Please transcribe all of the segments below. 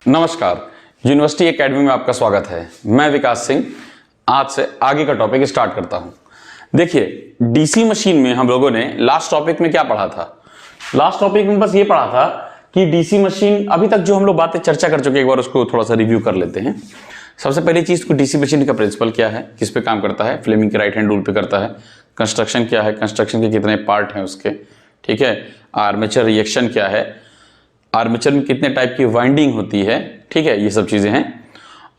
नमस्कार, university academy में आपका स्वागत है। मैं विकास सिंह आज से आगे का टॉपिक स्टार्ट करता हूं। देखिए, डीसी मशीन में हम लोगों ने लास्ट टॉपिक में क्या पढ़ा था? लास्ट टॉपिक में बस ये पढ़ा था कि डीसी मशीन, अभी तक जो हम लोग बातें चर्चा कर चुके हैं, एक बार उसको थोड़ा सा रिव्यू कर लेते हैं। सबसे पहली चीज को डीसी मशीन का प्रिंसिपल क्या है, किस पे काम करता है, फ्लेमिंग के राइट हैंड रूल पे करता है। कंस्ट्रक्शन क्या है, कंस्ट्रक्शन के कितने पार्ट हैं उसके, ठीक है। आर्मेचर रिएक्शन क्या है, आर्मेचर में कितने टाइप की वाइंडिंग होती है, ठीक है, ये सब चीजें हैं।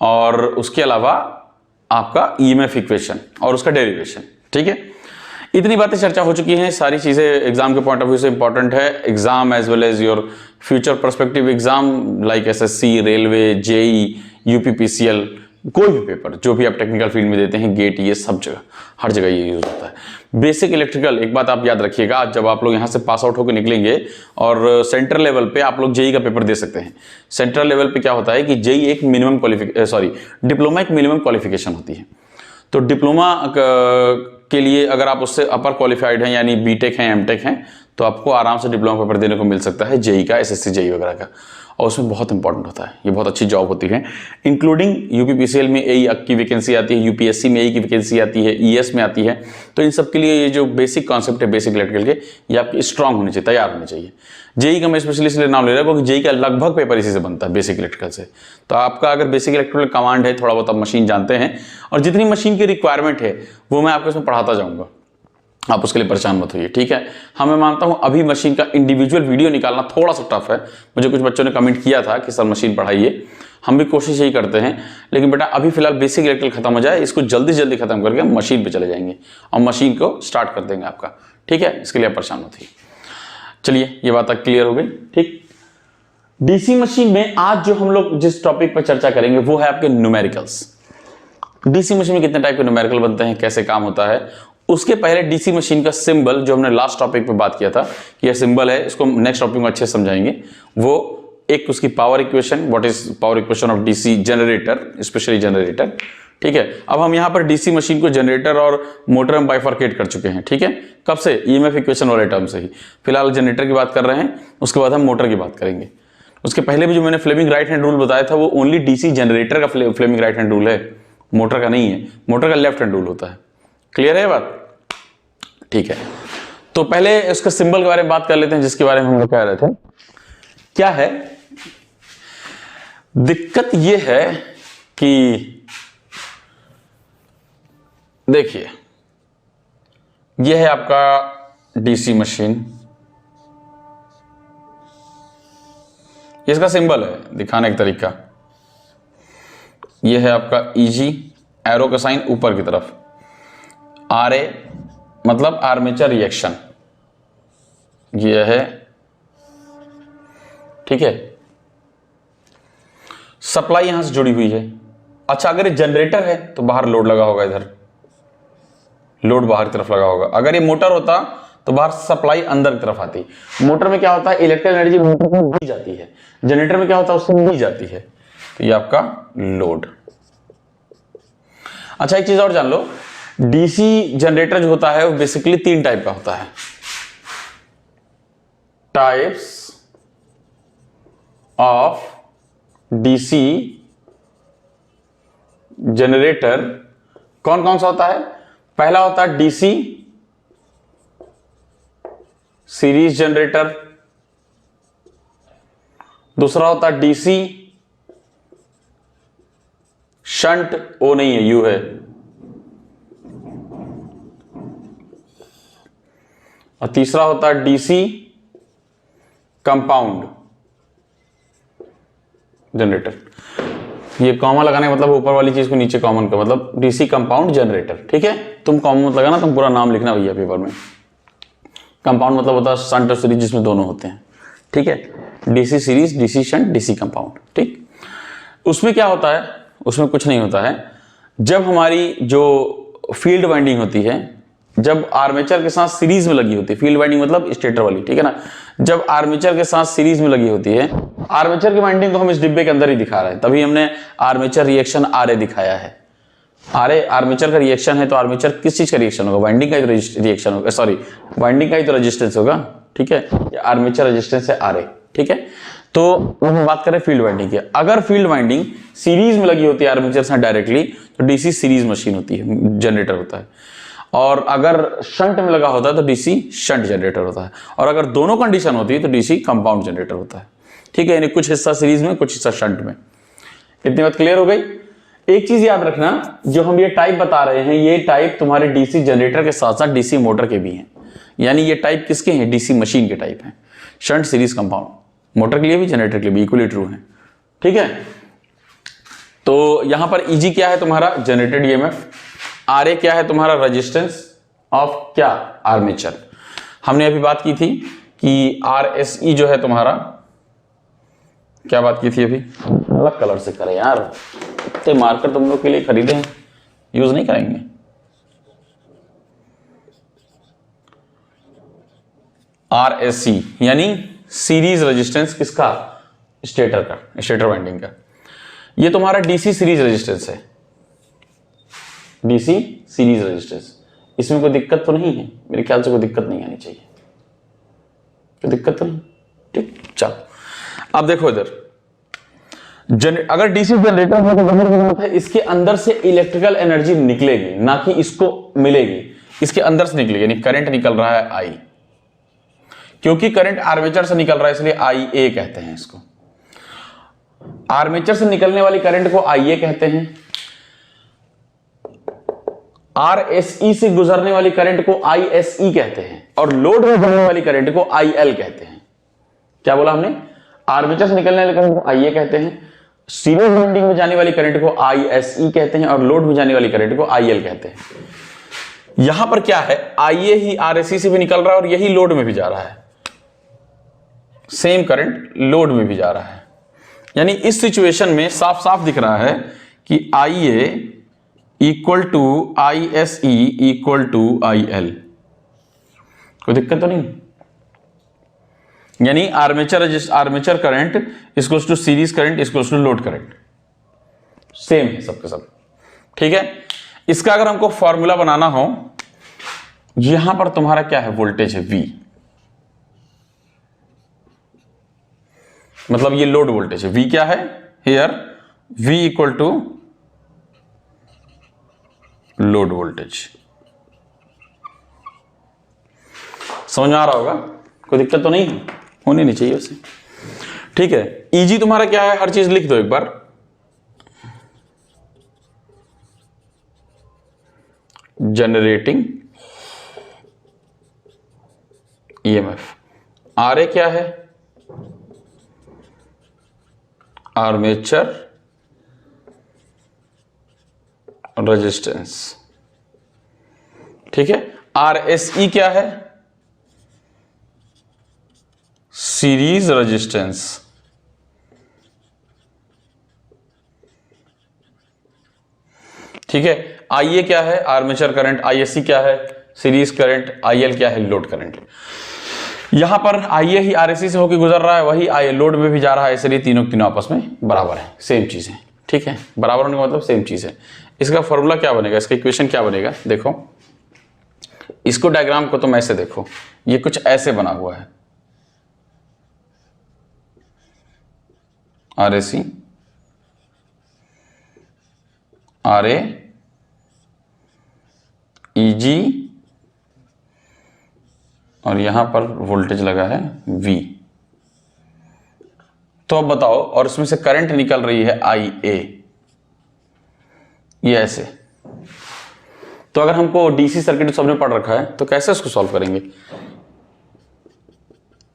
और उसके अलावा आपका ईएमएफ इक्वेशन और उसका डेरिवेशन, ठीक है। इतनी बातें चर्चा हो चुकी हैं, सारी चीजें एग्जाम के पॉइंट ऑफ व्यू से इंपॉर्टेंट है। Exam as well as your future perspective exam like SSC, railway, JE, UPPCL, कोई भी पेपर जो भी आप टेक्निकल फील्ड में देते हैं, गेट, ये सब जगह, हर जगह ये यूज होता है। बेसिक इलेक्ट्रिकल, एक बात आप याद रखिएगा, जब आप लोग यहाँ से पास आउट होकर निकलेंगे और सेंट्रल लेवल पे आप लोग जेई का पेपर दे सकते हैं। सेंट्रल लेवल पे क्या होता है कि जेई एक मिनिमम डिप्लोमा एक मिनिमम क्वालिफिकेशन होती है। तो डिप्लोमा के लिए अगर आप उससे अपर क्वालिफाइड हैं, यानी बीटेक हैं, एमटेक हैं, तो आपको आराम से डिप्लोमा पेपर देने को मिल सकता है जेई का, एसएससी जेई वगैरह का। और उसमें बहुत इंपॉर्टेंट होता है, ये बहुत अच्छी जॉब होती है। इंक्लूडिंग यूपीपीसीएल में एई की वैकेंसी आती है, यूपीएससी में एई की वैकेंसी आती है, ईएस में आती है। तो इन सब के लिए ये जो बेसिक कॉन्सेप्ट है बेसिक इलेक्ट्रिकल के, ये आपके स्ट्रांग होने चाहिए, तैयार होने चाहिए। जेई का मैं स्पेशली इसलिए नाम ले रहा हूँ क्योंकि जेई का लगभग पेपर इसी से बनता है, बेसिक इलेक्ट्रिकल से। तो आपका अगर बेसिक इलेक्ट्रिकल कमांड है, थोड़ा बहुत आप मशीन जानते हैं, और जितनी मशीन की रिक्वायरमेंट है वो मैं आपको इसमें पढ़ाता जाऊँगा, आप उसके लिए परेशान मत होइए, ठीक है। हाँ, मैं मानता हूं अभी मशीन का इंडिविजुअल वीडियो निकालना थोड़ा सा टफ है। मुझे कुछ बच्चों ने कमेंट किया था कि सर मशीन पढ़ाइए, हम भी कोशिश यही करते हैं, लेकिन बेटा अभी फिलहाल बेसिक इलेक्ट्रिकल खत्म हो जाए, इसको जल्दी जल्दी खत्म करके हम मशीन पे चले जाएंगे और मशीन को स्टार्ट कर देंगे आपका, ठीक है। इसके लिए आप परेशान मत होइए। चलिए, ये बात क्लियर हो गई, ठीक। डीसी मशीन में आज जो हम लोग जिस टॉपिक पर चर्चा करेंगे वो है आपके न्यूमेरिकल्स। डीसी मशीन में कितने टाइप के न्यूमेरिकल बनते हैं, कैसे काम होता है। उसके पहले डीसी मशीन का सिंबल, जो हमने लास्ट टॉपिक पे बात किया था कि यह सिंबल है, इसको नेक्स्ट टॉपिक में अच्छे समझाएंगे। वो एक उसकी power equation, what is power equation of DC generator, specially generator, ठीक है। अब हम यहां पर डीसी मशीन को जनरेटर और मोटर में बाइफरकेट कर चुके हैं, ठीक है। कब से? ईएमएफ इक्वेशन वाले टर्म से ही। फिलहाल जनरेटर की बात कर रहे हैं, उसके बाद हम मोटर की बात करेंगे। उसके पहले भी जो मैंने फ्लेमिंग राइट हैंड रूल बताया था वो ओनली डीसी जनरेटर का फ्लेमिंग राइट हैंड रूल है, मोटर का नहीं है। मोटर का लेफ्ट हैंड रूल होता है। क्लियर है बात? ठीक है, तो पहले उसका सिंबल के बारे में बात कर लेते हैं, जिसके बारे में हम लोग कह रहे थे। क्या है दिक्कत? यह है कि देखिए, यह है आपका डीसी मशीन, इसका सिंबल है, दिखाने का तरीका यह है आपका ईजी, एरो का साइन ऊपर की तरफ, आरए मतलब आर्मेचर रिएक्शन, यह है, ठीक है। सप्लाई यहां से जुड़ी हुई है। अच्छा, अगर ये जनरेटर है तो बाहर लोड लगा होगा, इधर लोड बाहर की तरफ लगा होगा। अगर ये मोटर होता तो बाहर सप्लाई अंदर की तरफ आती। मोटर में क्या होता है, इलेक्ट्रिकल एनर्जी मोटर में दी जाती है, जनरेटर में क्या होता है, उससे दी जाती है। तो ये आपका लोड। अच्छा, एक चीज और जान लो, डीसी जनरेटर जो होता है वो बेसिकली 3 टाइप का होता है। टाइप्स ऑफ डीसी जनरेटर कौन कौन सा होता है? पहला होता है डीसी सीरीज जनरेटर, दूसरा होता है डीसी शंट, ओ नहीं है, यू है, और तीसरा होता है डीसी कंपाउंड जनरेटर। ये कॉमन लगाने का मतलब ऊपर वाली चीज को नीचे कॉमन का मतलब डीसी कंपाउंड जनरेटर, ठीक है। तुम कॉमन मत लगाना, तुम पूरा नाम लिखना भैया पेपर में। कंपाउंड मतलब होता है शंट और सीरीज, जिसमें दोनों होते हैं, ठीक है। DC series, DC shunt, DC compound, ठीक। उसमें क्या होता है? उसमें कुछ नहीं होता है। जब हमारी जो फील्ड वाइंडिंग होती है, जब आर्मेचर के साथ सीरीज में लगी होती है, फील्ड वाइंडिंग मतलब स्टेटर वाली, ठीक है ना। जब आर्मेचर के साथ सीरीज में लगी होती है, आर्मेचर की वाइंडिंग को हम इस डिब्बे के अंदर ही दिखा रहे हैं, तभी हमने आर्मेचर रिएक्शन आरए दिखाया है। आरए आर्मेचर का रिएक्शन है, तो आर्मेचर किस चीज का रिएक्शन होगा? वाइंडिंग का ही तो रिएक्शन होगा, वाइंडिंग का ही तो रेजिस्टेंस होगा, ठीक है। आर्मेचर रेजिस्टेंस है आरए, ठीक है। तो हम बात करें फील्ड वाइंडिंग की, अगर फील्ड वाइंडिंग सीरीज में लगी होती है आर्मेचर से डायरेक्टली तो डीसी सीरीज मशीन होती है, जनरेटर होता है। और अगर शंट में लगा होता है तो डीसी शंट जनरेटर होता है। और अगर दोनों कंडीशन होती है तो डीसी कंपाउंड जनरेटर होता है। ठीक है, यानी कुछ हिस्सा सीरीज में, कुछ हिस्सा शंट में। इतनी बात क्लियर हो गई। एक चीज याद रखना, जो हम ये टाइप बता रहे हैं, ये टाइप तुम्हारे डीसी जनरेटर के साथ साथ डीसी मोटर के भी हैं। यानी ये टाइप किसके हैं? डीसी मशीन के टाइप हैं, शंट सीरीज कंपाउंड। मोटर के लिए भी, जनरेटर के लिए भी इक्वली ट्रू है। ठीक है, तो यहां पर ईजी क्या है तुम्हारा? Generated EMF. आरए क्या है तुम्हारा? रेजिस्टेंस ऑफ क्या? आर्मेचर। हमने अभी बात की थी कि आरएसई जो है तुम्हारा, क्या बात की थी अभी? अलग कलर से करें यार, तो मार्कर तुम लोग के लिए खरीदे हैं, यूज नहीं करेंगे। आरएससी यानी सीरीज रेजिस्टेंस किसका? स्टेटर का, स्टेटर वाइंडिंग का। ये तुम्हारा डीसी सीरीज रेजिस्टेंस है, डीसी सीरीज रेजिस्टेंस। इसमें कोई दिक्कत तो नहीं है? मेरे ख्याल से कोई दिक्कत नहीं आनी चाहिए, कोई दिक्कत तो नहीं। ठीक, चलो अब देखो इधर, अगर डीसी जनरेटर है तो मतलब है इसके अंदर से इलेक्ट्रिकल एनर्जी निकलेगी, ना कि इसको मिलेगी। इसके अंदर से निकलेगी, यानी करंट निकल रहा है आई, क्योंकि करंट आर्मेचर से निकल रहा है इसलिए आई ए कहते हैं इसको। आर्मेचर से निकलने वाली करंट को आई ए कहते हैं, आरएसई से गुजरने वाली करंट को आईएसई कहते हैं, और लोड में जाने वाली करंट को आईएल कहते हैं। क्या बोला हमने? आर्मेचर से निकलने वाली करंट को आईए कहते हैं, सीरीज वाइंडिंग में जाने वाली करंट को आईएसई कहते हैं, और लोड में जाने वाली करंट को आईएल कहते हैं। यहां पर क्या है? आईए ही आरएसई से भी निकल रहा है और यही लोड में भी जा रहा है, सेम करंट लोड में भी जा रहा है। यानी इस सिचुएशन में साफ साफ दिख रहा है कि IA equal to ISE equal to IL. कोई दिक्कत तो नहीं? यानी armature current equals to series current equals to load current, same है सबके सब। ठीक है, इसका अगर हमको फॉर्मूला बनाना हो, यहां पर तुम्हारा क्या है? वोल्टेज है V, मतलब ये लोड वोल्टेज है। V क्या है? Here V equal to load voltage. समझ में आ रहा होगा? कोई दिक्कत तो नहीं होनी नहीं चाहिए उसे। ठीक है, ईजी तुम्हारा क्या है? हर चीज लिख दो एक बार। Generating EMF. आरए क्या है? Armature resistance. ठीक है, आरएसई क्या है? Series resistance. ठीक है, आईए क्या है? Armature current. आईएससी क्या है? Series current. आईएल क्या है? Load current. यहां पर आईए ही आरएससी से होकर गुजर रहा है, वही आई लोड में भी जा रहा है, इसलिए तीनों तीनों आपस में बराबर है, सेम चीज है। ठीक है, बराबर होने का मतलब सेम चीज है। इसका फॉर्मूला क्या बनेगा? इसका इक्वेशन क्या बनेगा? देखो, इसको डायग्राम को तुम ऐसे देखो, ये कुछ ऐसे बना हुआ है, आरएससी, आरए, ईजी, और यहां पर वोल्टेज लगा है V। तो अब बताओ, और इसमें से करंट निकल रही है IA, ये ऐसे। तो अगर हमको डीसी सर्किट सबने पढ़ रखा है तो कैसे इसको सॉल्व करेंगे?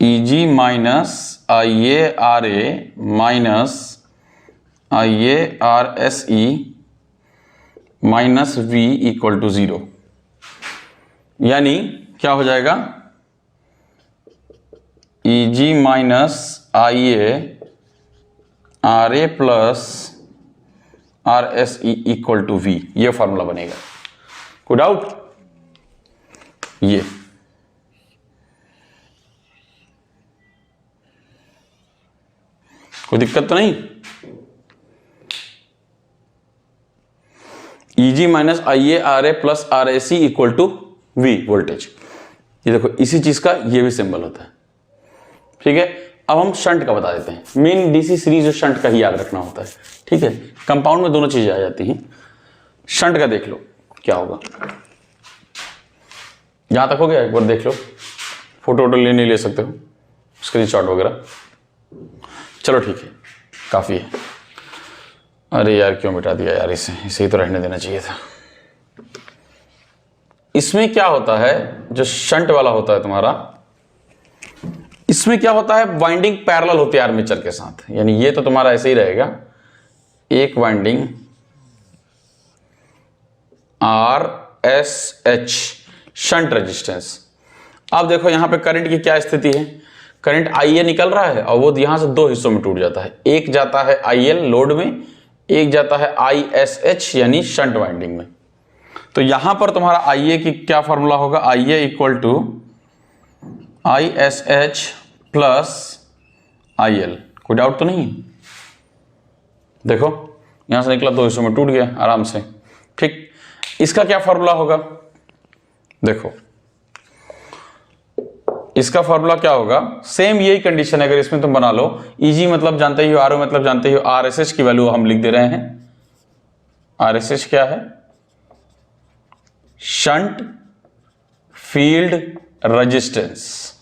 EG minus IA RA minus IA RSE minus V equal to 0। यानी क्या हो जाएगा? EG minus IA RA plus RSE equal to V, ये फॉर्मूला बनेगा। कोई डाउट? ये कोई दिक्कत तो नहीं? EG minus IA RA plus RSE equal to V voltage. ये देखो, इसी चीज का ये भी सिंबल होता है। ठीक है, अब हम शंट का बता देते हैं। मेन डीसी सीरीज और शंट का ही याद रखना होता है, ठीक है। कंपाउंड में दोनों चीजें आ जाती हैं। शंट का देख लो क्या होगा, यहां तक हो गया, एक बार देख लो, फोटो वोटो ले सकते हो, स्क्रीनशॉट वगैरह। चलो ठीक है, काफी है। अरे यार क्यों मिटा दिया यार, इसे ही तो रहने देना चाहिए था। इसमें क्या होता है, जो शंट वाला होता है तुम्हारा, इसमें क्या होता है, वाइंडिंग पैरेलल होती है आर्मेचर के साथ। यानी ये तो तुम्हारा ऐसे ही रहेगा, एक वाइंडिंग RSH शंट रेजिस्टेंस। अब देखो यहां पे करंट की क्या स्थिति है, करंट IA निकल रहा है और वो यहां से दो हिस्सों में टूट जाता है। एक जाता है IL लोड में, एक जाता है ISH यानी शंट वाइंडिंग में। तो यहां पर तुम्हारा IA की क्या फॉर्मूला होगा, IA equal to ISH plus IL। कोई डाउट तो नहीं? देखो यहां से निकला, दो हिस्सों में टूट गया आराम से, ठीक। इसका क्या फॉर्मूला होगा, देखो इसका फॉर्मूला क्या होगा, सेम यही कंडीशन है। अगर इसमें तुम बना लो, EG मतलब जानते ही हो, RO मतलब जानते ही हो, RSH की वैल्यू हम लिख दे रहे हैं। RSH क्या है, शंट फील्ड रेजिस्टेंस।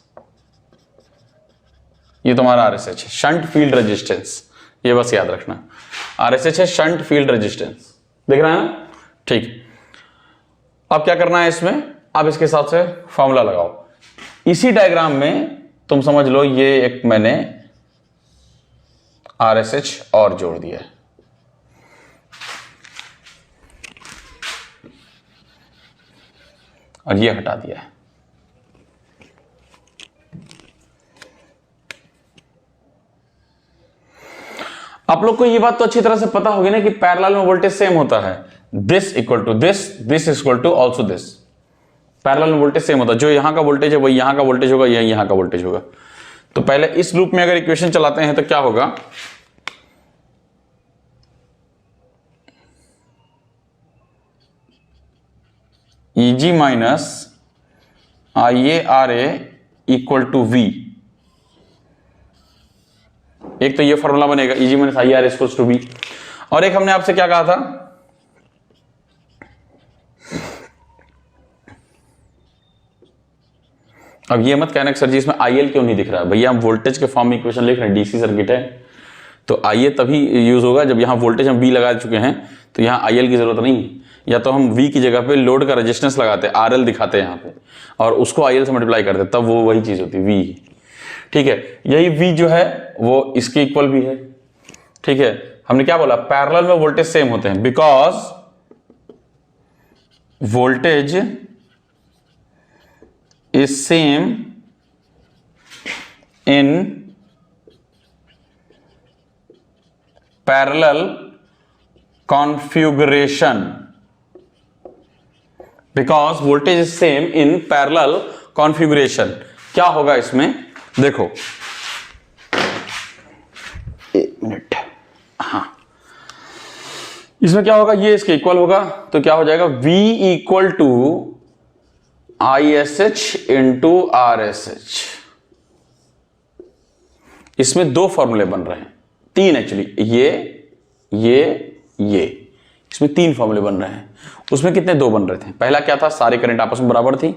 ये तुम्हारा RSH है, शंट फील्ड रेजिस्टेंस, ये बस याद रखना। RSH है शंट फील्ड रेजिस्टेंस, देख रहे हैं ना, ठीक। अब क्या करना है इसमें, अब इसके हिसाब से फॉर्मूला लगाओ। इसी डायग्राम में तुम समझ लो, ये एक मैंने RSH और जोड़ दिया है, और ये हटा दिया है। आप लोग को ये बात तो अच्छी तरह से पता होगी ना कि पैरेलल में वोल्टेज सेम होता है, this equal to this, this equal to also this. Parallel में वोल्टेज सेम होता है, जो यहां का वोल्टेज है वही यहां का वोल्टेज होगा, यही यहां का वोल्टेज होगा। तो पहले इस लूप में अगर इक्वेशन चलाते हैं तो क्या होगा, EG minus IARA equal to V। एक तो ये फॉर्मूला बनेगा, EG minus IARA equal to V। और एक हमने आपसे क्या कहा था, अब ये मत कहना कि सर जी इसमें IL क्यों नहीं दिख रहा है। भैया हम वोल्टेज के फॉर्म में इक्वेशन लिख रहे हैं, डीसी सर्किट है, तो IA तभी यूज होगा जब यहां वोल्टेज हम V लगा चुके हैं, तो यहां IL की जरूरत नहीं है। या तो हम V की जगह पे लोड का रेजिस्टेंस लगाते हैं, RL दिखाते हैं यहां पे, और उसको IL से मल्टीप्लाई करते हैं, तब वो वही चीज होती है V, ठीक है। यही V जो है वो इसके इक्वल भी है, ठीक है। हमने क्या बोला, पैरेलल में वोल्टेज सेम होते हैं, because voltage is same in parallel configuration, because voltage is same in parallel configuration। क्या होगा इसमें, देखो एक मिनट, हाँ इसमें क्या होगा, ये इसके इक्वल होगा, तो क्या हो जाएगा, V equal to ISH into RSH। इसमें दो फॉर्मूले बन रहे हैं, तीन एक्चुअली, ये इसमें तीन फॉर्मूले बन रहे हैं। उसमें कितने, दो बन रहे थे। पहला क्या था, सारी करंट आपस में बराबर थी।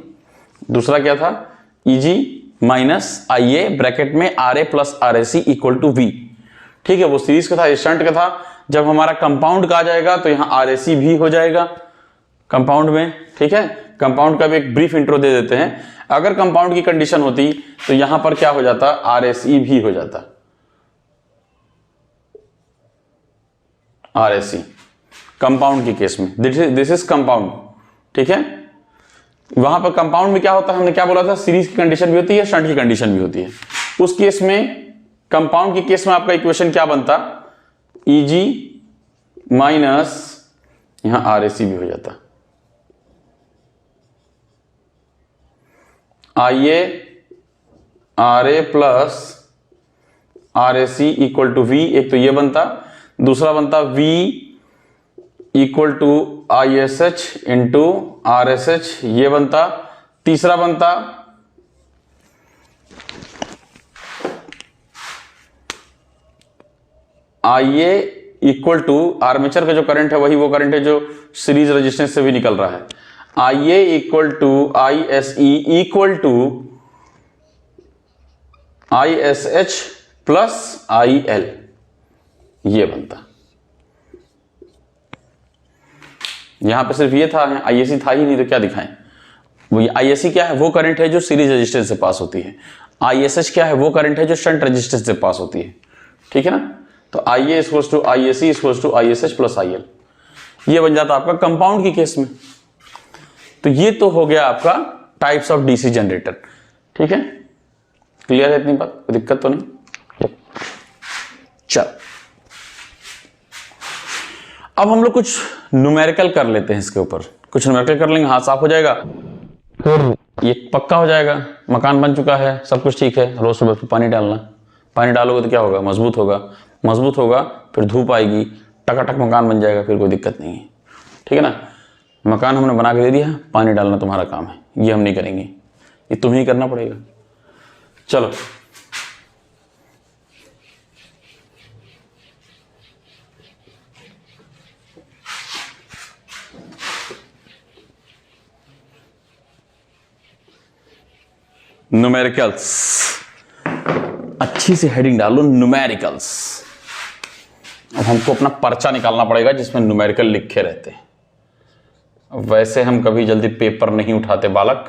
दूसरा क्या था, EG माइनस IA ब्रैकेट में RA plus RSC equal to V, ठीक है। वो सीरीज का था, ये शंट का था। जब हमारा कंपाउंड का आ जाएगा तो यहां RSC भी हो जाएगा कंपाउंड में, ठीक है। कंपाउंड का भी एक ब्रीफ इंट्रो दे देते हैं। अगर कंपाउंड की कंडीशन होती तो यहां पर क्या हो जाता, RSE भी हो जाता, RSE कंपाउंड की केस में, दिस इज कंपाउंड, ठीक है। वहां पर कंपाउंड में क्या होता है, हमने क्या बोला था, सीरीज की कंडीशन भी होती है, शंट की कंडीशन भी होती है। उस केस में, कंपाउंड की केस में आपका इक्वेशन क्या बनता, EG माइनस यहां RSC भी हो जाता, IA RA plus RSC equal to V। एक तो ये बनता, दूसरा बनता V equal to ISH into RSH, ये बनता। तीसरा बनता I A equal to armature का जो करंट है वही वो करंट है जो सीरीज रेजिस्टेंस से भी निकल रहा है। I A equal to I S E equal to I S H plus I L, ये बनता। यहां पे सिर्फ ये था, आई एस सी था ही नहीं तो क्या दिखाएं। वो आई एस सी क्या है, वो करंट है जो सीरीज रेजिस्टेंस से पास होती है। आई एस एच क्या है, वो करंट है जो शंट रेजिस्टेंस से पास होती है। ठीक है ना, तो I A equals to I S C equals to I S H plus I L, ये बन जाता आपका कंपाउंड की केस में। तो ये तो हो गया आपका टाइप्स ऑफ डीसी जनरेटर। ठीक है, क्लियर है इतनी बात, कोई दिक्कत तो नहीं। चल अब हम लोग कुछ न्यूमेरिकल कर लेते हैं इसके ऊपर, कुछ न्यूमेरिकल कर लेंगे, हाथ साफ हो जाएगा, फिर ये पक्का हो जाएगा। मकान बन चुका है, सब कुछ ठीक है, रोज सुबह पानी डालना, पानी डालोगे तो क्या होगा, मजबूत होगा, मजबूत होगा फिर धूप आएगी, टकाटक मकान बन जाएगा, फिर कोई दिक्कत नहीं है। ठीक है ना, मकान हमने बना के दे दिया, पानी डालना तुम्हारा काम है, ये हम नहीं करेंगे, ये तुम्हें ही करना पड़ेगा। चलो न्यूमेरिकल्स, अच्छी सी हेडिंग डालो, न्यूमेरिकल्स। अब हमको अपना पर्चा निकालना पड़ेगा जिसमें न्यूमेरिकल लिखे रहते हैं। वैसे हम कभी जल्दी पेपर नहीं उठाते बालक,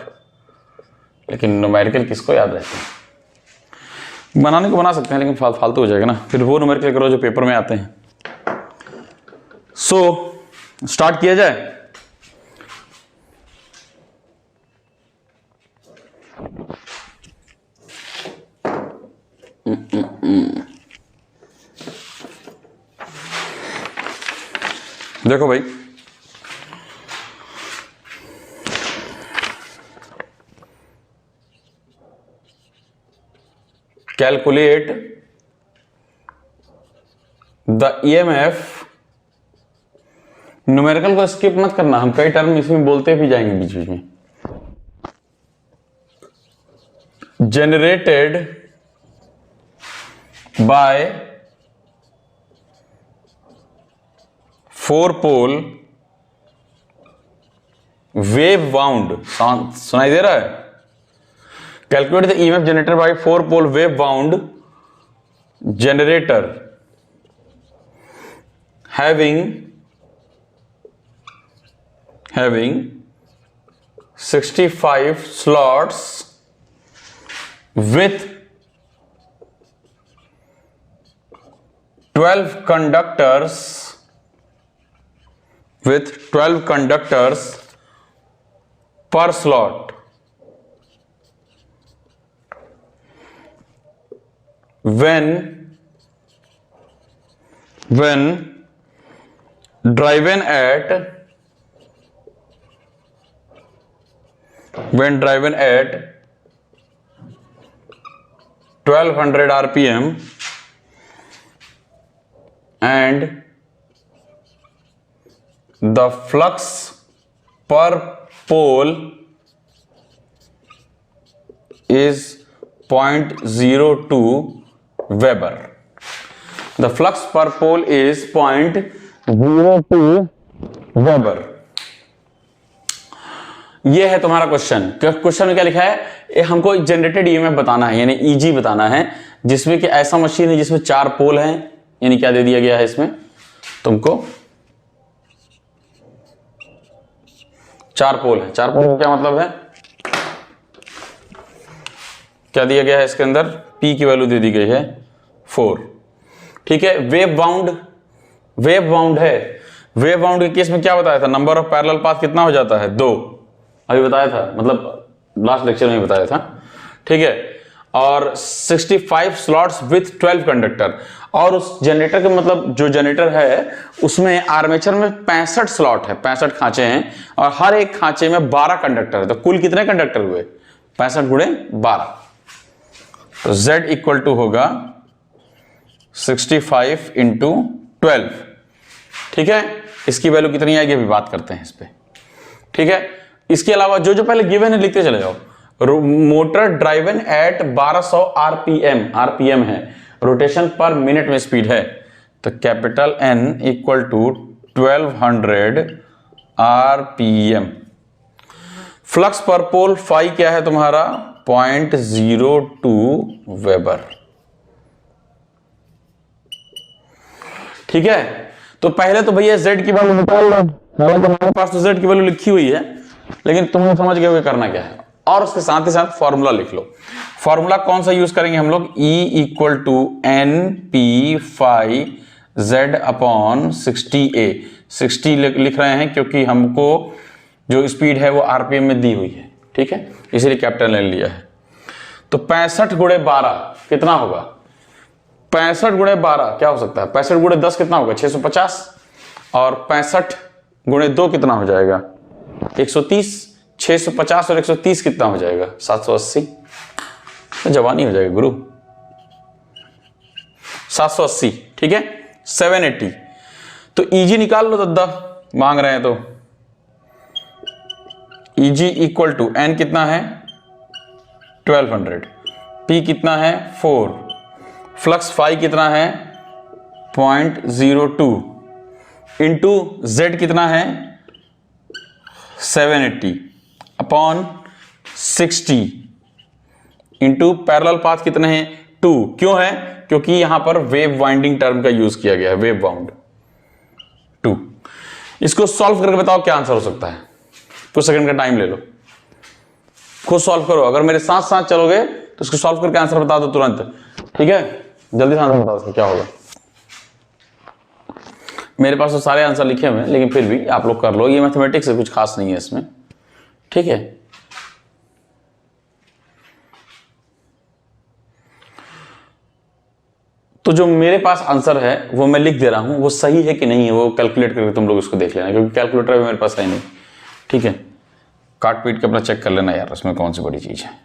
लेकिन न्यूमेरिकल किसको याद रहते हैं। बनाने को बना सकते हैं लेकिन फालतू हो जाएगा ना, फिर वो न्यूमेरिकल करो जो पेपर में आते हैं। सो स्टार्ट किया जाए। देखो भाई, कैलकुलेट द ईएमएफ। न्यूमेरिकल को स्किप मत करना, हम कई टर्म इसमें बोलते भी जाएंगे बीच बीच में। Generated by 4 pole wave wound, सुनाई दे रहा है? Calculate the EMF generator by 4 pole wave wound generator having 65 slots with 12 conductors per slot when driven at 1200 RPM and the flux per pole is 0.02 Weber. The flux per pole is 0.02 Weber. ये है तुम्हारा question. Question में क्या लिखा है, ये हमको generated EMF बताना है, यानी ईजी बताना है, जिसमें कि ऐसा मशीन है जिसमें 4 पोल हैं। यानी क्या दे दिया गया है इसमें तुमको, 4 पोल है। 4 पोल का क्या मतलब है, क्या दिया गया है इसके अंदर, P की वैल्यू दे दी गई है 4। ठीक है, वेव वाउंड है। वेव वाउंड के केस में क्या बताया था, नंबर ऑफ पैरेलल पाथ कितना हो जाता है, 2, अभी बताया था, मतलब लास्ट लेक्चर में बताया था। ठीक है, और 65 स्लॉट्स विथ 12 कंडक्टर। और उस जनरेटर के मतलब जो जनरेटर है उसमें आर्मेचर में 65 स्लॉट है, 65 खांचे हैं, और हर एक खांचे में 12 कंडक्टर है। तो कुल कितने कंडक्टर हुए, 65 गुणे 12। तो Z इक्वल टू होगा 65 इंटू 12। ठीक है, इसकी वैल्यू कितनी आएगी अभी बात करते हैं इस पे। ठीक है, इसके अलावा जो जो पहले गिवन है लिखते चले जाओ। मोटर ड्राइवन एट 1200 आरपीएम है, रोटेशन पर मिनट में स्पीड है। तो capital N equal to 1200 RPM। Flux per pole phi क्या है तुम्हारा? 0.02 वेबर। ठीक है, तो पहले तो भैया Z की वैल्यू निकाल लो, हालांकि हमारे पास तो Z की वैल्यू लिखी हुई है, लेकिन तुम समझ गए होगे करना क्या है। और उसके साथ ही साथ फॉर्मूला लिख लो। फॉर्मूला कौन सा यूज करेंगे हम लोग? E equal to N P phi Z upon 60A। 60 लिख रहे हैं क्योंकि हमको जो स्पीड है वो RPM में दी हुई है, ठीक है, इसीलिए कैपिटल N लिया है। तो 65 गुणे 12 कितना होगा? 65 गुणे 12 क्या हो सकता है? 65 गुणे 10 कितना होगा? 650। और 65 गुणे 2 कितना हो जाएगा? 130। 650 और 130 कितना हो जाएगा? 780। तो जवानी हो जाएगा गुरु। 780, ठीक है। 780। तो ईजी निकाल लो दद्दा, मांग रहे हैं तो। ईजी इक्वल टू एन कितना है? 1200। पी कितना है? 4। फ्लक्स फाई कितना है? 0.02 इंटू जेड कितना है? 780 अपॉन 60 इंटू पैरेलल पाथ कितने हैं? 2। क्यों है? क्योंकि यहां पर वेव वाइंडिंग टर्म का यूज किया गया है, वेव बाउंड 2। इसको सॉल्व करके बताओ क्या आंसर हो सकता है। कुछ सेकंड का टाइम ले लो, खुद सॉल्व करो। अगर मेरे साथ साथ चलोगे तो इसको सॉल्व करके आंसर बता दो तुरंत, ठीक है। जल्दी से आंसर बताओ इसका क्या होगा। मेरे पास तो सारे आंसर लिखे हुए हैं, लेकिन फिर भी आप लोग कर लो। ये मैथमेटिक्स है, कुछ खास नहीं है इसमें, ठीक है। तो जो मेरे पास आंसर है वो मैं लिख दे रहा हूं, वो सही है कि नहीं है वो कैलकुलेट करके तुम लोग इसको देख लेना, क्योंकि कैलकुलेटर भी मेरे पास है नहीं, ठीक है। काट पीट के अपना चेक कर लेना यार, इसमें कौन सी बड़ी चीज है।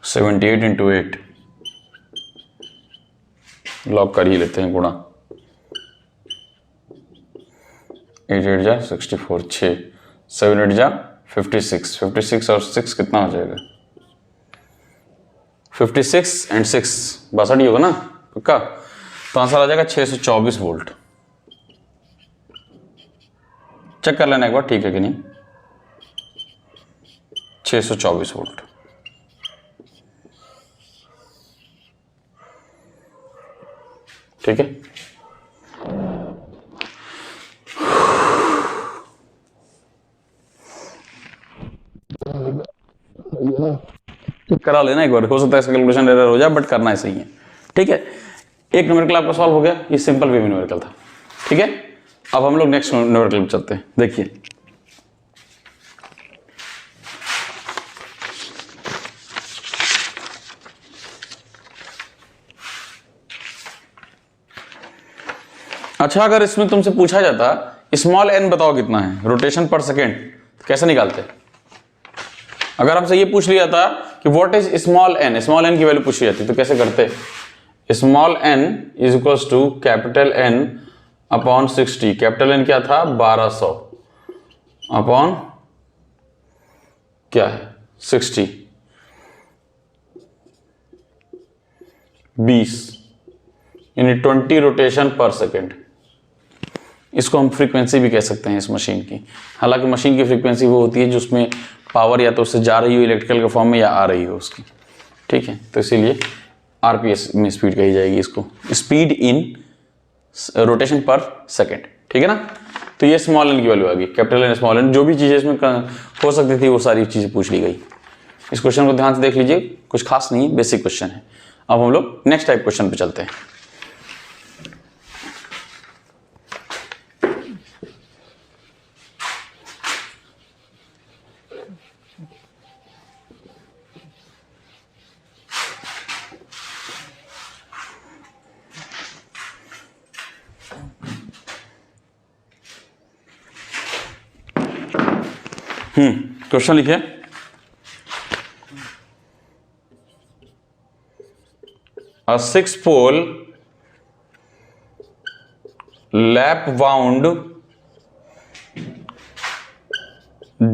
सेवेंटी 78 इंटू 8 लॉक कर ही लेते हैं, गुणा 8 8 जा 64, 6 7 8 जा 56, 56 और 6 कितना हो जाएगा? 56 एंड 6 62 ही होगा ना पक्का। तो आंसर आ जाएगा 624 वोल्ट। चेक कर लेना एक बार, ठीक है कि नहीं। 624 वोल्ट। ठीक है, करा लेना एक बार, हो सकता है इसका कैलकुलेशन एरर हो जाए, बट करना है सही है, ठीक है। एक न्यूमेरिकल आपका सॉल्व हो गया, ये सिंपल वे में न्यूमेरिकल था, ठीक है। अब हम लोग नेक्स्ट न्यूमेरिकल में चलते हैं। देखिए अच्छा, अगर इसमें तुमसे पूछा जाता स्मॉल एन बताओ कितना है रोटेशन पर सेकेंड, कैसे निकालते? अगर हमसे ये पूछ लिया था कि व्हाट इज स्मॉल एन की वैल्यू पूछी जाती तो कैसे करते? Small n is equal to capital N upon 60। Capital N क्या था? 1200 अपॉन क्या है? 60, 20 यानी 20 रोटेशन पर सेकेंड। इसको हम फ्रीक्वेंसी भी कह सकते हैं इस मशीन की। हालांकि मशीन की फ्रीक्वेंसी वो होती है जो उसमें पावर या तो उससे जा रही हो इलेक्ट्रिकल के फॉर्म में या आ रही हो उसकी, ठीक है। तो इसीलिए आरपीएस में स्पीड कही जाएगी इसको, स्पीड इन रोटेशन पर सेकेंड, ठीक है ना। तो ये स्मॉल एन की वैल्यू आ गई, कैपिटल एन स्मॉल एन, जो भी चीज़ें इसमें हो सकती थी वो सारी चीज़ें पूछ ली गई। इस क्वेश्चन को ध्यान से देख लीजिए, कुछ खास नहीं, बेसिक क्वेश्चन है। अब हम लोग नेक्स्ट टाइप क्वेश्चन पे चलते हैं। क्वेश्चन लिखिए, a 6-pole lap wound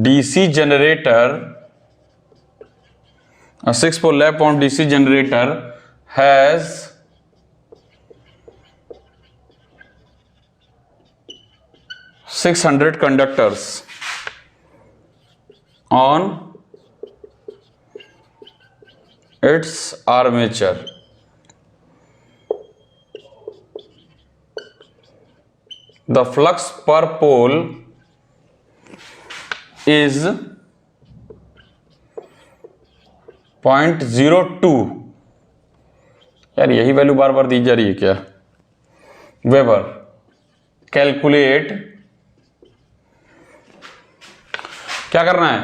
DC generator, a 6-pole lap wound DC generator has 600 conductors on its armature. The flux per pole is 0.02। यार यही वैल्यू बार बार दी जा रही है क्या? वेबर। कैलकुलेट, क्या करना है?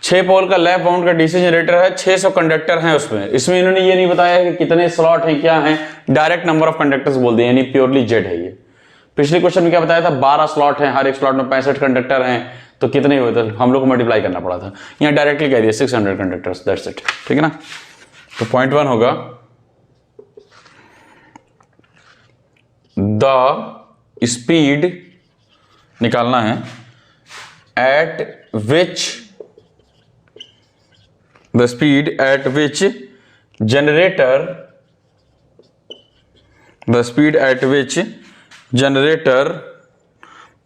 6 पोल का लैप वाउंड का डीसी जनरेटर है, 600 कंडक्टर हैं उसमें। इसमें इन्होंने ये नहीं बताया कि कितने स्लॉट हैं, क्या हैं, डायरेक्ट नंबर ऑफ कंडक्टर्स बोल दिए, यानी प्योरली जेड है ये। पिछले क्वेश्चन में क्या बताया था? 12 स्लॉट हैं, हर एक स्लॉट में 65 कंडक्टर हैं, तो कितने हुए? तो हम लोग को मल्टीप्लाई करना पड़ा था। यहाँ डायरेक्टली कह दिया 600 कंडक्टर्स, दैट्स इट। ठीक है ना? तो पॉइंट 1 होगा द स्पीड निकालना है eight which the speed at which generator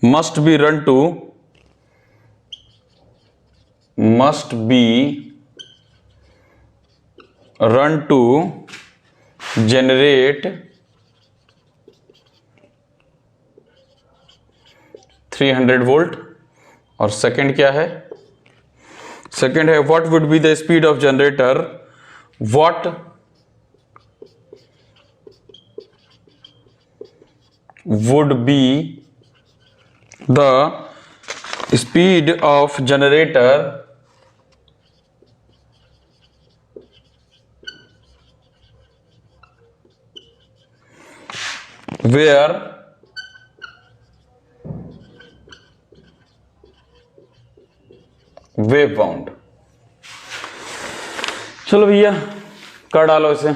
must be run to generate 300 volt. और सेकंड क्या है? सेकेंड है what would be the speed of generator, what would be the speed of generator where wave bound. चलो भैया कर डालो इसे।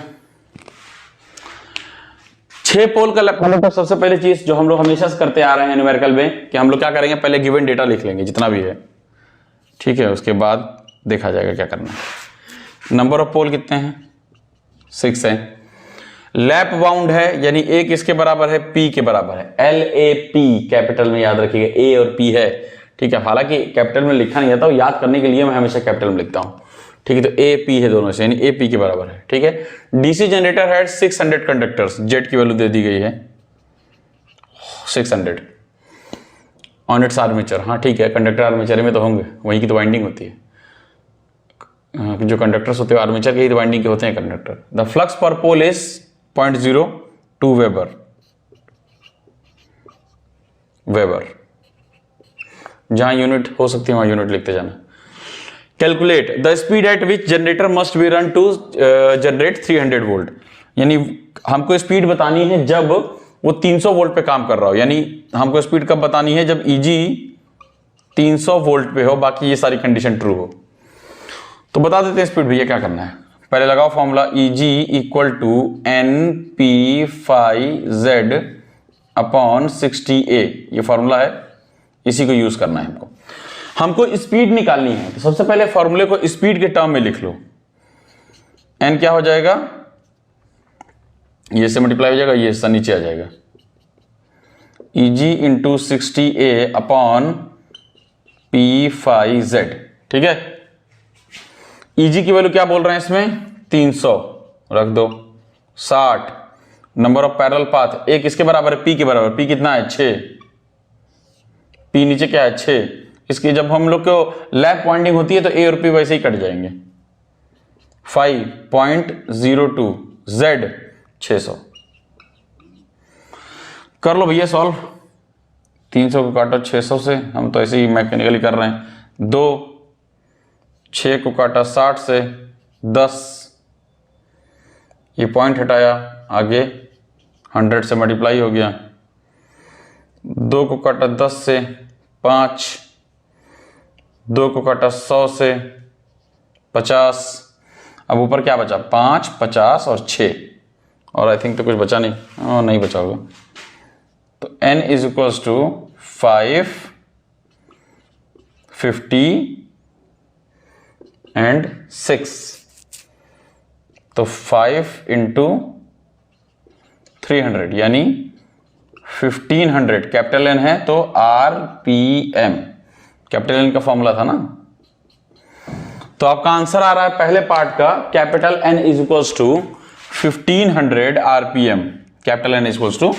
6 पोल का लैप, सबसे पहले चीज जो हम लोग हमेशा से करते आ रहे हैं न्यूमेरिकल में कि हम लोग क्या करेंगे, पहले गिवन डेटा लिख लेंगे जितना भी है, ठीक है, उसके बाद देखा जाएगा क्या करना है। नंबर ऑफ पोल कितने हैं? 6 है। लैप बाउंड है, यानी ए किसके बराबर है? पी के बराबर है। LAP कैपिटल में याद रखिएगा, ए और पी है, ठीक है। हालांकि कैपिटल में लिखा नहीं आता, याद करने के लिए मैं हमेशा कैपिटल में लिखता हूं, ठीक है। तो AP है दोनों से, यानी AP के बराबर है, ठीक है। डीसी जनरेटर है 600 कंडक्टर्स, जेड की वैल्यू दे दी गई है 600 ऑन इट्स आर्मेचर। हाँ ठीक है, कंडक्टर आर्मेचर में तो होंगे, वहीं की तो वाइंडिंग होती है। जो कंडक्टर्स होते हैं आर्मेचर के ही वाइंडिंग के होते हैं conductor. The flux per pole is 0.02 weber. जहां यूनिट हो सकती है वहां यूनिट लिखते जाना। Calculate the speed at which generator must be run to generate 300 volt, यानी हमको स्पीड बतानी है जब वो 300 वोल्ट पे काम कर रहा हो। यानी हमको स्पीड कब बतानी है? जब EG 300 वोल्ट पे हो, बाकी ये सारी कंडीशन ट्रू हो। तो बता देते हैं स्पीड भैया क्या करना है। पहले लगाओ formula, EG equal to NP/Z upon 60A, ये फॉर्मूला है, इसी को यूज करना है हमको। हमको स्पीड निकालनी है, तो सबसे पहले फॉर्मूले को स्पीड के टर्म में लिख लो। N क्या हो जाएगा? ये से मल्टीप्लाई हो जाएगा, ये से नीचे आ जाएगा, EG into 60A upon P/Z, ठीक है। EG की वैल्यू क्या बोल रहे हैं इसमें? 300 रख दो। 60 नंबर ऑफ पैरेलल पाथ, एक किसके बराबर है? P के बराबर। P कितना है? 6। P नीचे क्या है? 6। इसकी जब हम लोग को लैप वाइंडिंग होती है तो A और P वैसे ही कट जाएंगे। 5.02 Z 600। कर लो भैया सॉल्व। 300 को काटा 600 से, हम तो ऐसे ही मैकेनिकली कर रहे हैं। 2 6 को काटा 60 से 10, ये पॉइंट हटाया, आगे 100 से मल्टीप्लाई हो गया। 2 को काटा 10 से 5, 2 को काटा 100 से 50, अब ऊपर क्या बचा 5, 50 और 6, और आई थिंक तो कुछ बचा नहीं, नहीं बचा होगा। तो n is equals to 5, 50 and 6, तो 5 इंटू 300 यानी 1500 कैपिटल N है तो RPM, कैपिटल N का फॉर्मूला था ना। तो आपका आंसर आ रहा है पहले पार्ट का, capital N is equals to 1500 RPM, capital N is equals to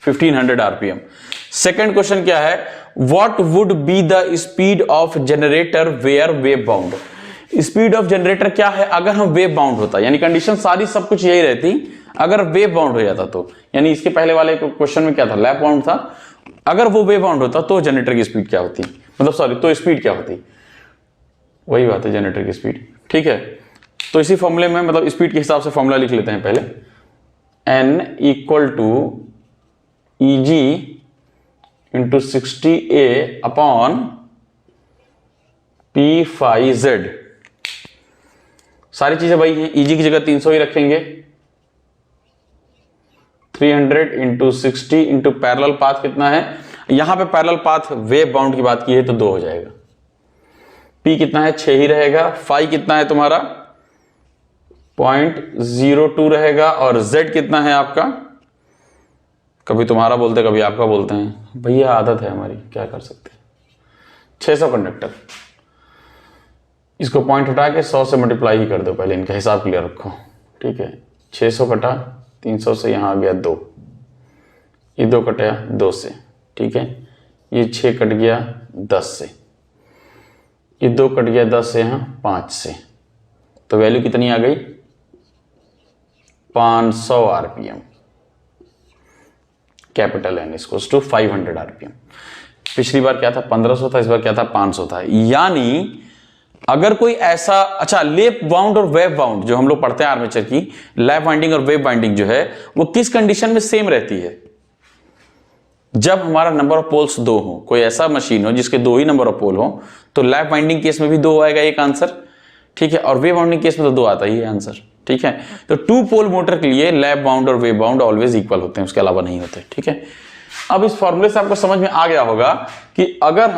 1500 RPM। Second question क्या है, what would be the speed of generator where wave wound. Speed of generator क्या है अगर हम वेव बाउंड होता, यानी कंडीशन सारी सब कुछ यही रहती, अगर वेव बाउंड हो जाता तो, यानी इसके पहले वाले क्वेश्चन में क्या था, लैप बाउंड था, अगर वो वेव बाउंड होता तो जनरेटर की स्पीड क्या होती, मतलब सॉरी तो स्पीड क्या होती, वही बात है जनरेटर की स्पीड। ठीक है, तो इसी फॉर्मूले में मतलब स्पीड के हिसाब से फॉर्मूला लिख लेते हैं पहले, n equal to EG into 60A upon P5Z। सारी चीजें वही हैं, EG की जगह 300 ही रखेंगे, 300 इंटू 60 इंटू पैरेलल पाथ कितना है, यहां पे पैरेलल पाथ वेव बाउंड की बात की है तो 2 हो जाएगा, P कितना है 6 ही रहेगा, फाई कितना है तुम्हारा 0.02 रहेगा, और Z कितना है आपका, कभी तुम्हारा बोलते कभी आपका बोलते हैं, भैया आदत है हमारी, क्या कर सकते हैं। 600 कंडक्टर, इसको पॉइंट हटा के 100 से मल्टीप्लाई ही कर दो, पहले इनका हिसाब क्लियर रखो। ठीक है, 600 कटा 300 से, यहाँ आ गया 2, ये 2 कटा 2 से, ठीक है, ये 6 कट गया 10 से, ये 2 कट गया 10 से, यहाँ 5 से, तो वैल्यू कितनी आ गई 500 RPM, capital N equals to 500 RPM। पिछली बार क्या था 1500 था, इस बार क्या था 500 था। यानी अगर कोई ऐसा, अच्छा लैप बाउंड और वेव बाउंड जो हम लोग पढ़ते हैं आर्मेचर की, लैप वाइंडिंग और वेव वाइंडिंग जो है वो किस कंडीशन में सेम रहती है, जब हमारा नंबर ऑफ पोल्स 2 हो, कोई ऐसा मशीन हो जिसके 2 ही नंबर ऑफ पोल हो, तो लैप वाइंडिंग केस में भी 2 आएगा एक आंसर, ठीक है, और वेव वाइंडिंग केस में तो 2 आता ही है आंसर। ठीक है, तो 2 पोल मोटर के लिए लैप बाउंड और वेव बाउंड ऑलवेज इक्वल होते हैं, उसके अलावा नहीं होते। ठीक है, अब इस फॉर्मूले से आपको समझ में आ गया होगा कि अगर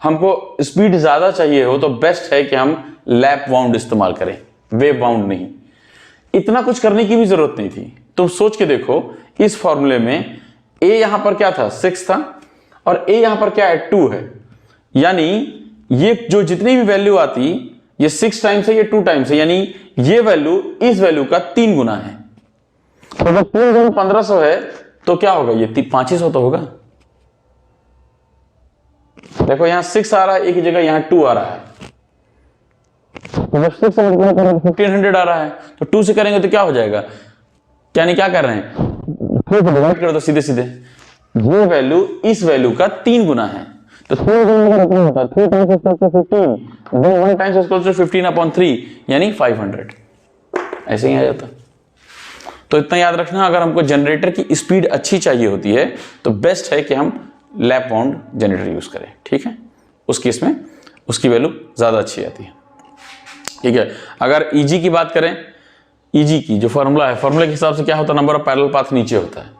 हमको स्पीड ज्यादा चाहिए हो तो बेस्ट है कि हम लैप बाउंड इस्तेमाल करें, वेव बाउंड नहीं। इतना कुछ करने की भी जरूरत नहीं थी। तुम सोच के देखो, इस फॉर्मूले में a यहां पर क्या था 6 था, और a यहां पर क्या है 2 है, यानी ये जो जितनी भी वैल्यू आती, ये 6 टाइम्स है, ये 2 टाइम्स है, यानी ये वैल्यू इस वैल्यू का 3 गुना है। तो जब 3 गुना 1500 है तो क्या होगा, ये 500 तो होगा। देखो यहां 6 आ रहा है एक ही जगह, यहां 2 आ रहा है, तो जब 6 से मल्टीप्लाई करें तो 1500 आ रहा है, तो 2 से करेंगे तो क्या हो जाएगा, यानी क्या कर रहे हैं 3 से डिवाइड कर दो सीधे सीधे, ये वैल्यू इस वैल्यू का 3 गुना है, तो 3 गुना कितना होता है 3 times equal to 15, then 1 times equal to 15/3 यानी 500, ऐसे ही आ जाता। तो इतना याद रखना, अगर हमको जनरेटर की स्पीड अच्छी चाहिए होती है तो बेस्ट है कि हम लैप बाउंड जनरेटर यूज करें। ठीक है, उस केस में उसकी वैल्यू ज्यादा अच्छी आती है। ठीक है, अगर EG की बात करें, EG की जो फॉर्मूला है, फॉर्मूले के हिसाब से क्या होता है, नंबर ऑफ पैरेलल पाथ नीचे होता है,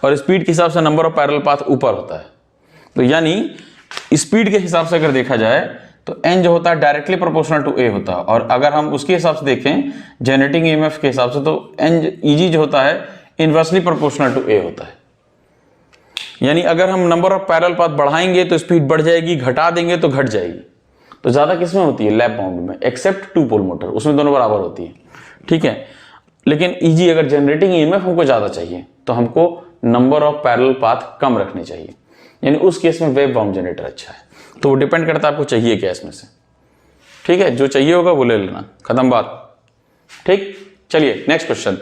और स्पीड के हिसाब से नंबर ऑफ पैरेलल पाथ ऊपर होता है। तो यानी स्पीड के हिसाब से अगर देखा जाए तो n जो होता है डायरेक्टली प्रोपोर्शनल टू a होता है, और अगर हम उसके हिसाब से देखें जनरेटिंग EMF के हिसाब से तो EG जो होता है इनवर्सली प्रोपोर्शनल टू a होता है। यानी अगर हम नंबर ऑफ पैरेलल पाथ बढ़ाएंगे तो स्पीड बढ़ जाएगी, घटा देंगे तो घट जाएगी। तो ज्यादा किसमें होती है, लैप बाउंड में, एक्सेप्ट 2 पोल मोटर, उसमें दोनों बराबर होती है। ठीक है, लेकिन EG अगर जनरेटिंग EMF हमको ज्यादा चाहिए तो हमको नंबर ऑफ पैरेलल पाथ कम रखने चाहिए, यानी उस केस में वेव बाउंड जनरेटर अच्छा है। तो वो डिपेंड करता है आपको चाहिए क्या इसमें से। ठीक है, जो चाहिए होगा वो ले लेना, खत्म बात। ठीक, चलिए नेक्स्ट क्वेश्चन।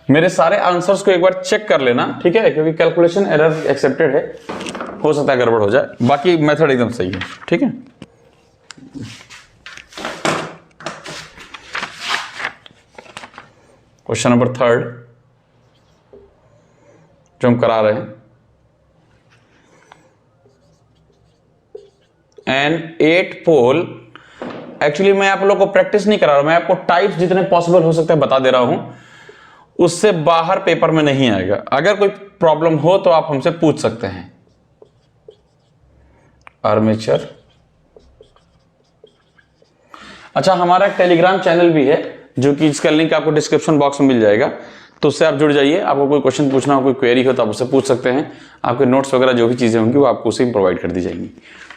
मेरे सारे आंसर्स को एक बार चेक कर लेना, ठीक है, क्योंकि कैलकुलेशन एरर एक्सेप्टेड है, हो सकता है गड़बड़ हो जाए, बाकी मेथड एकदम सही है, ठीक है। क्वेश्चन नंबर 3 जो हम करा रहे हैं, एन 8 पोल, एक्चुअली मैं आप लोगों को प्रैक्टिस नहीं करा रहा हूं, मैं आपको टाइप्स जितने पॉसिबल हो सकते हैं बता दे रहा हूं, उससे बाहर पेपर में नहीं आएगा। अगर कोई प्रॉब्लम हो तो आप हमसे पूछ सकते हैं। आर्मेचर, अच्छा हमारा एक टेलीग्राम चैनल भी है जो कि इसका लिंक आपको डिस्क्रिप्शन बॉक्स में मिल जाएगा, तो उससे आप जुड़ जाइए। आपको कोई क्वेश्चन पूछना हो, कोई क्वेरी हो तो आप उससे पूछ सकते हैं। आपके नोट्स वगैरह जो भी चीज़ें होंगी वो आपको उसे प्रोवाइड कर दी जाएंगी,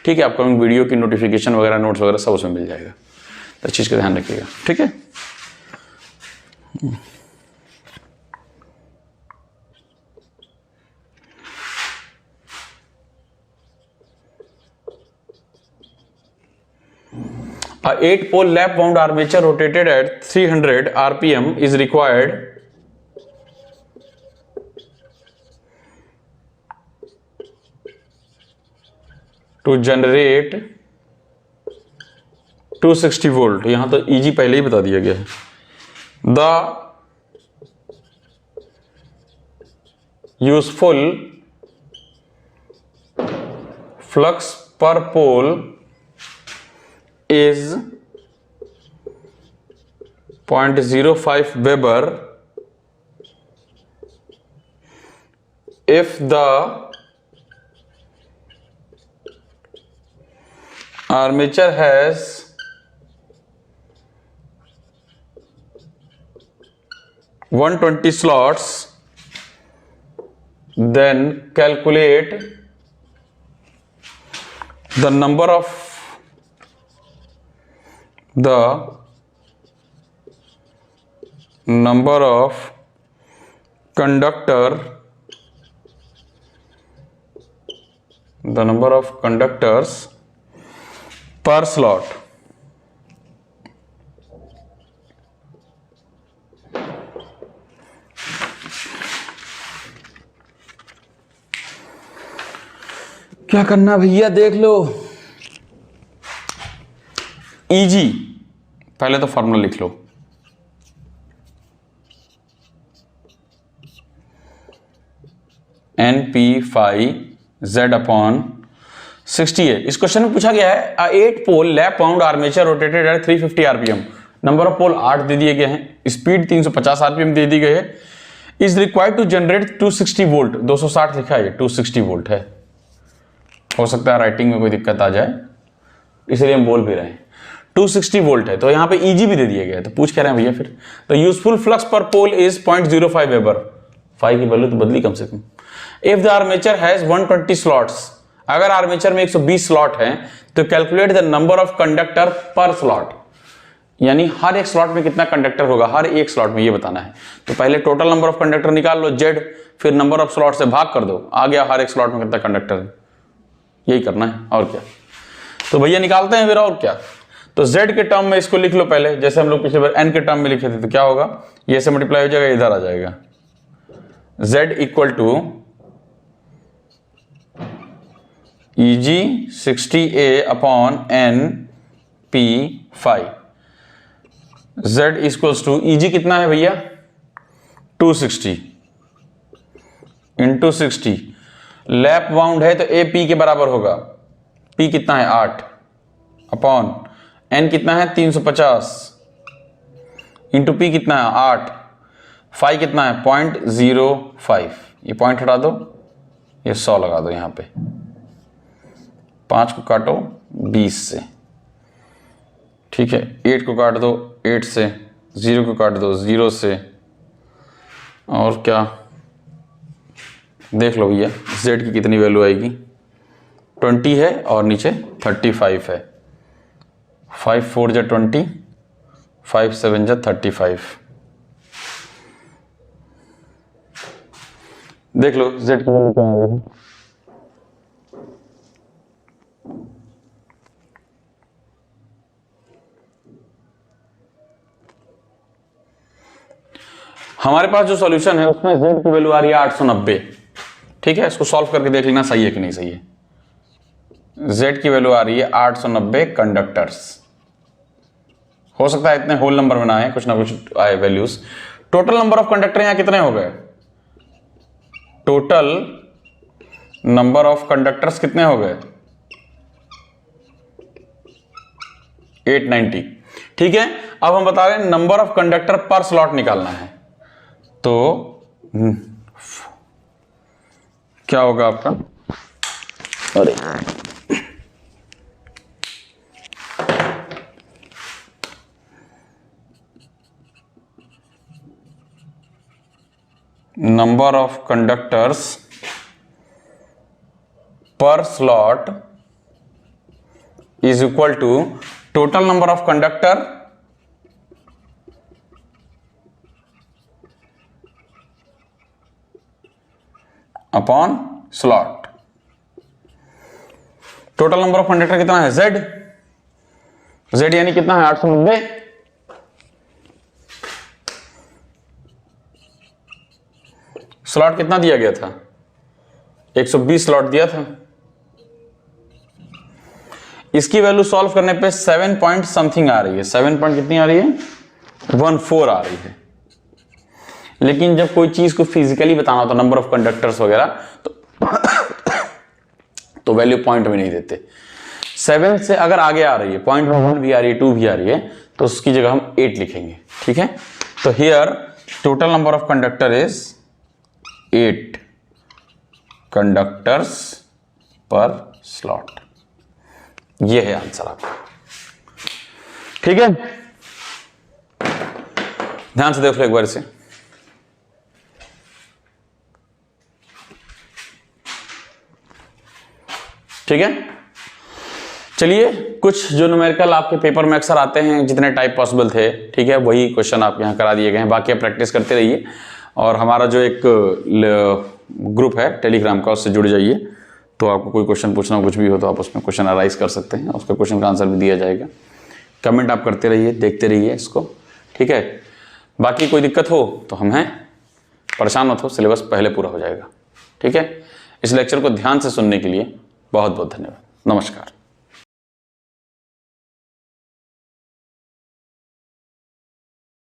ठीक है। अपकमिंग वीडियो की नोटिफिकेशन वगैरह, नोट्स वगैरह सब उसमें मिल जाएगा, तो इस चीज़ का ध्यान रखिएगा, ठीक है। A 8-pole lap wound armature rotated at 300 rpm is required to generate 260 volt. यहां तो ईजी पहले ही बता दिया गया है। The useful flux per pole is 0.05 Weber if the armature has 120 slots, then calculate the number of conductors per slot। क्या करना भैया देख लो, इजी। पहले तो फॉर्मूला लिख लो, NP/Z/60 है। इस क्वेश्चन में पूछा गया है 8 pole lap wound armature rotated at 350 RPM, number of pole 8 दे दिए गए हैं, स्पीड 350 आरपीएम दे दी गई है, is required to generate 260 volt. 260 लिखा है, 260 वोल्ट है। हो सकता है राइटिंग में कोई दिक्कत आ जाए, इसलिए हम बोल भी रहे हैं 260 वोल्ट है। तो यहाँ पे ईजी भी दे दिया गया है, तो पूछ कह रहे हैं भैया फिर तो useful flux per pole is 0.05 weber. 5 की वैल्यू तो बदली कम से कम। If the armature has 120 slots, अगर आर्मेचर में 120 स्लॉट है तो calculate the number of conductor per slot, यानी हर एक स्लॉट में कितना कंडक्टर होगा, हर एक स्लॉट में ये बताना है। तो पहले टोटल नंबर ऑफ कंडक्टर निकाल लो Z, फिर नंबर ऑफ स्लॉट से भाग कर दो, आ गया हर एक स्लॉट में कितना कंडक्टर है, यही करना है और क्या। तो भैया निकालते हैं फिर, और क्या। तो Z के टर्म में इसको लिख लो पहले, जैसे हम लोग पिछले बार N के टर्म में लिखे थे, तो क्या होगा, ये से मल्टीप्लाई हो जाएगा, इधर आ जाएगा। Z equal to EG 60A upon NP/। Z equals to EG कितना है भैया 260 इंटू 60, लैप वाउंड है तो A P के बराबर होगा, P कितना है 8 अपॉन N कितना है 350 इंटू P कितना है 8, फाई कितना है 0.05, ये पॉइंट हटा दो, ये 100 लगा दो यहाँ पे, 5 को काटो 20 से, ठीक है, 8 को काट दो 8 से, 0 को काट दो 0 से, और क्या देख लो भैया Z की कितनी वैल्यू आएगी, 20 है और नीचे 35 है, 5 4 जा 20, 5 7 जा 35। देख लो Z की वैल्यू क्या है। हमारे पास जो सॉल्यूशन है उसमें Z की वैल्यू आ रही है 890। ठीक है, इसको सॉल्व करके देख लेना सही है कि नहीं सही है। Z की वैल्यू आ रही है 890 कंडक्टर्स। हो सकता है इतने होल नंबर में ना आए, कुछ ना कुछ आए values. Total number of conductor यहां कितने हो गए? टोटल नंबर ऑफ कंडक्टर्स कितने हो गए? 890। ठीक है, अब हम बता रहे हैं number of conductor per slot निकालना है। तो क्या होगा आपका? अरे नंबर ऑफ कंडक्टर्स पर slot is equal to total number of conductor upon slot। Total number of conductor कितना है? Z यानी कितना है? 890। स्लॉट कितना दिया गया था? 120 स्लॉट दिया था। इसकी वैल्यू सॉल्व करने पे 7 पॉइंट समथिंग आ रही है। 7 पॉइंट कितनी आ रही है? 14 आ रही है। लेकिन जब कोई चीज को फिजिकली बताना होता, नंबर ऑफ कंडक्टर्स वगैरह, तो वैल्यू पॉइंट में नहीं देते। 7 से अगर आगे आ रही है, पॉइंट 1 भी आ रही है, 2 भी आ रही है, तो उसकी जगह हम 8 लिखेंगे। ठीक है, तो here total number of conductor is 8 conductors पर स्लॉट। ये है आंसर आपका। ठीक है, ध्यान से देख लो एक बार इसे। ठीक है, चलिए कुछ जो न्यूमेरिकल आपके पेपर में अक्सर आते हैं, जितने टाइप पॉसिबल थे, ठीक है, वही क्वेश्चन आप यहां करा दिए गए हैं। बाकी आप प्रैक्टिस करते रहिए और हमारा जो एक ग्रुप है टेलीग्राम का, उससे जुड़ जाइए। तो आपको कोई क्वेश्चन पूछना हो, कुछ भी हो, तो आप उसमें क्वेश्चन अराइज कर सकते हैं, उसका क्वेश्चन का आंसर भी दिया जाएगा। कमेंट आप करते रहिए, देखते रहिए इसको। ठीक है, बाकी कोई दिक्कत हो तो हम हैं, परेशान मत हो, सिलेबस पहले पूरा हो जाएगा। ठीक है, इस लेक्चर को ध्यान से सुनने के लिए बहुत बहुत धन्यवाद। नमस्कार।